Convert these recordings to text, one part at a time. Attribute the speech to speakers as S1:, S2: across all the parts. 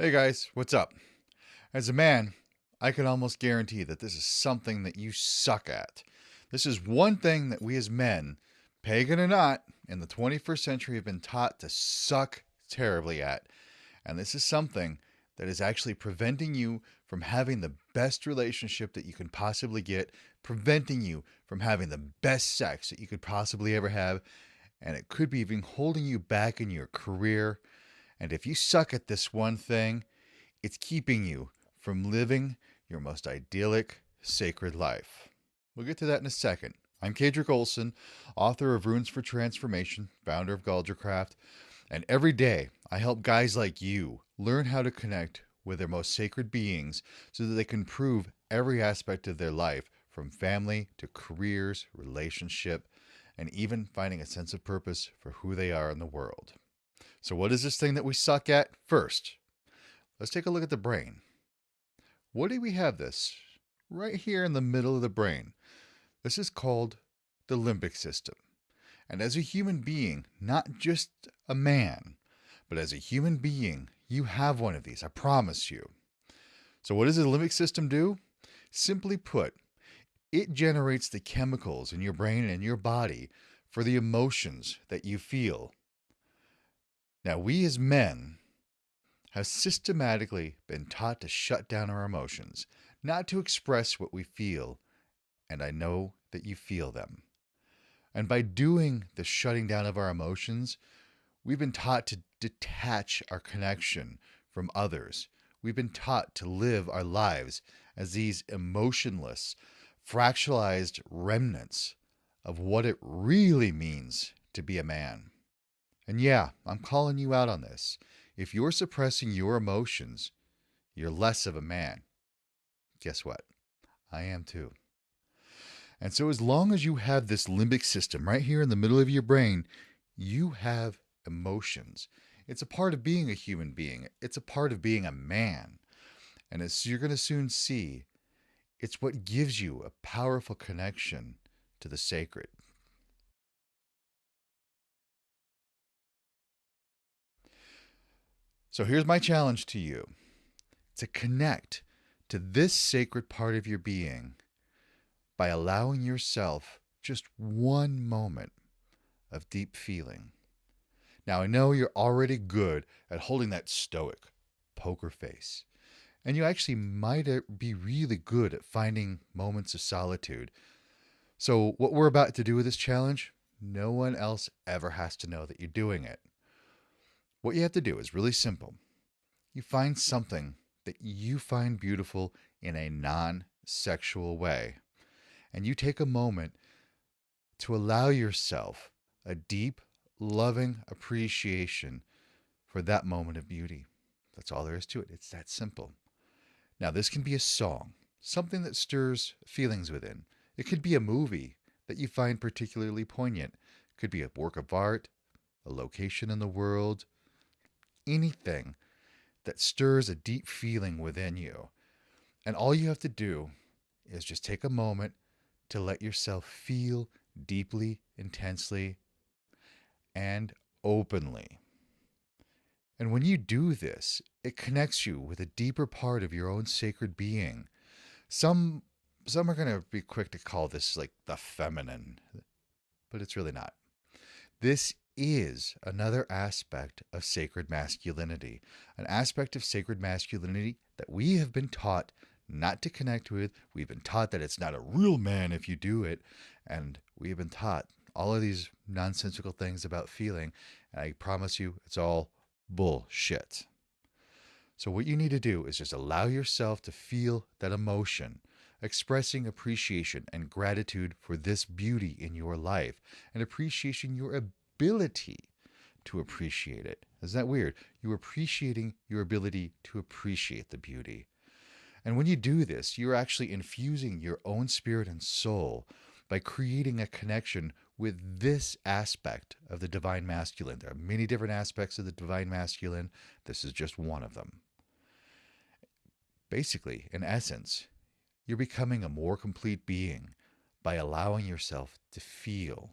S1: Hey guys, what's up? As a man, I can almost guarantee that this is something that you suck at. This is one thing that we as men, pagan or not, in the 21st century have been taught to suck terribly at. And this is something that is actually preventing you from having the best relationship that you can possibly get, preventing you from having the best sex that you could possibly ever have, and it could be even holding you back in your career. And if you suck at this one thing, it's keeping you from living your most idyllic, sacred life. We'll get to that in a second. I'm Kadrick Olson, author of Runes for Transformation, founder of Galdracraft, and every day I help guys like you learn how to connect with their most sacred beings so that they can improve every aspect of their life, from family to careers, relationship, and even finding a sense of purpose for who they are in the world. So, what is this thing that we suck at? First, let's take a look at the brain. What do we have this? Right here in the middle of the brain. This is called the limbic system. And as a human being, not just a man, but as a human being, you have one of these, I promise you. So, what does the limbic system do? Simply put, it generates the chemicals in your brain and your body for the emotions that you feel. Now, we as men have systematically been taught to shut down our emotions, not to express what we feel, and I know that you feel them. And by doing the shutting down of our emotions, we've been taught to detach our connection from others. We've been taught to live our lives as these emotionless, fractalized remnants of what it really means to be a man. And yeah, I'm calling you out on this. If you're suppressing your emotions, you're less of a man. Guess what? I am too. And so, as long as you have this limbic system right here in the middle of your brain, you have emotions. It's a part of being a human being, it's a part of being a man. And as you're going to soon see, it's what gives you a powerful connection to the sacred. So, here's my challenge to you to connect to this sacred part of your being by allowing yourself just one moment of deep feeling. Now, I know you're already good at holding that stoic poker face, and you actually might be really good at finding moments of solitude. So, what we're about to do with this challenge, no one else ever has to know that you're doing it. What you have to do is really simple. You find something that you find beautiful in a non sexual way, and you take a moment to allow yourself a deep, loving appreciation for that moment of beauty. That's all there is to it. It's that simple. Now, this can be a song, something that stirs feelings within. It could be a movie that you find particularly poignant. It could be a work of art, a location in the world, anything that stirs a deep feeling within you. And all you have to do is just take a moment to let yourself feel deeply, intensely, and openly. And when you do this, it connects you with a deeper part of your own sacred being. Some some are going to be quick to call this like the feminine, but it's really not. This is another aspect of sacred masculinity, an aspect of sacred masculinity that we have been taught not to connect with. We've been taught that it's not a real man if you do it, and we have been taught all of these nonsensical things about feeling, and I promise you it's all bullshit. So, what you need to do is just allow yourself to feel that emotion, expressing appreciation and gratitude for this beauty in your life, and appreciation your ability to appreciate it. Isn't that weird? You're appreciating your ability to appreciate the beauty. And when you do this, you're actually infusing your own spirit and soul by creating a connection with this aspect of the divine masculine. There are many different aspects of the divine masculine. This is just one of them. Basically, in essence, you're becoming a more complete being by allowing yourself to feel,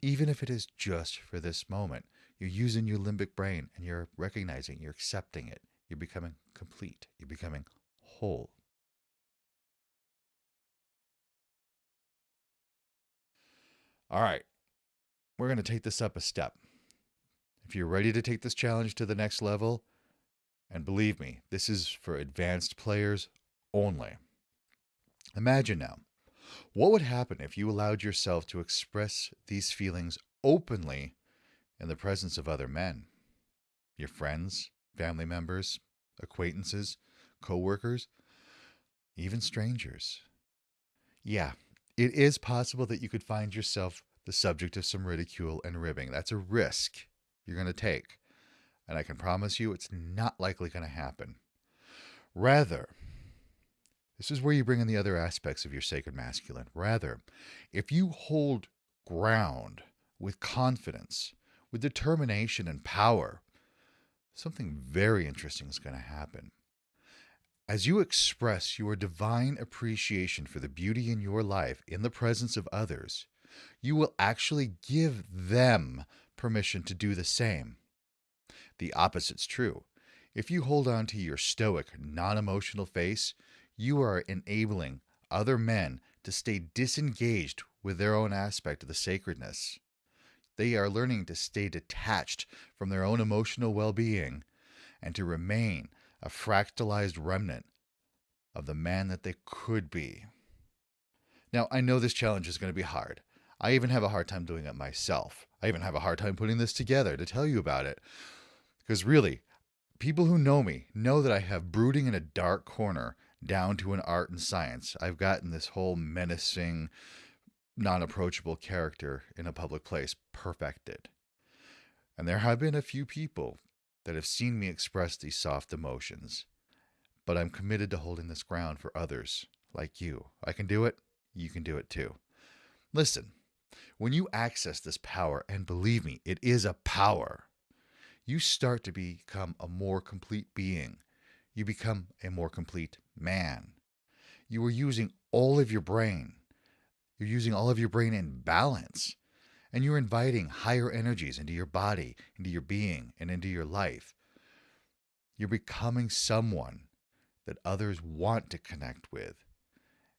S1: even if it is just for this moment. You're using your limbic brain and you're recognizing, you're accepting it, You're becoming complete. You're becoming whole. All right, we're going to take this up a step. If you're ready to take this challenge to the next level, and believe me, this is for advanced players only. Imagine now, what would happen if you allowed yourself to express these feelings openly in the presence of other men? Your friends, family members, acquaintances, coworkers, even strangers. Yeah, it is possible that you could find yourself the subject of some ridicule and ribbing. That's a risk you're going to take. And I can promise you it's not likely going to happen. Rather, this is where you bring in the other aspects of your sacred masculine. Rather, if you hold ground with confidence, with determination and power, something very interesting is going to happen. As you express your divine appreciation for the beauty in your life in the presence of others, you will actually give them permission to do the same. The opposite's true. If you hold on to your stoic, non-emotional face, you are enabling other men to stay disengaged with their own aspect of the sacredness. They are learning to stay detached from their own emotional well-being and to remain a fractalized remnant of the man that they could be. Now, I know this challenge is going to be hard. I even have a hard time doing it myself. I even have a hard time putting this together to tell you about it. Because really, people who know me know that I have brooding in a dark corner down to an art and science. I've gotten this whole menacing, non-approachable character in a public place perfected. And there have been a few people that have seen me express these soft emotions. But I'm committed to holding this ground for others like you. I can do it. You can do it too. Listen, when you access this power, and believe me, it is a power, you start to become a more complete being. You become a more complete man. You are using all of your brain. You're using all of your brain in balance. And you're inviting higher energies into your body, into your being, and into your life. You're becoming someone that others want to connect with.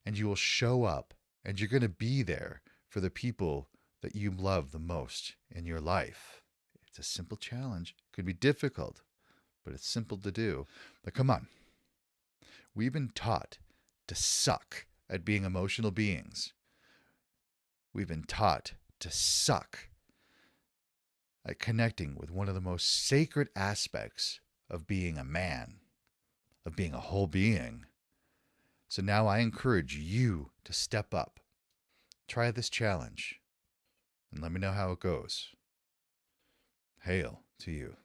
S1: And you will show up and you're going to be there for the people that you love the most in your life. It's a simple challenge. It could be difficult, but it's simple to do. But come on. We've been taught to suck at being emotional beings. We've been taught to suck at connecting with one of the most sacred aspects of being a man, of being a whole being. So now I encourage you to step up. Try this challenge and let me know how it goes. Hail to you.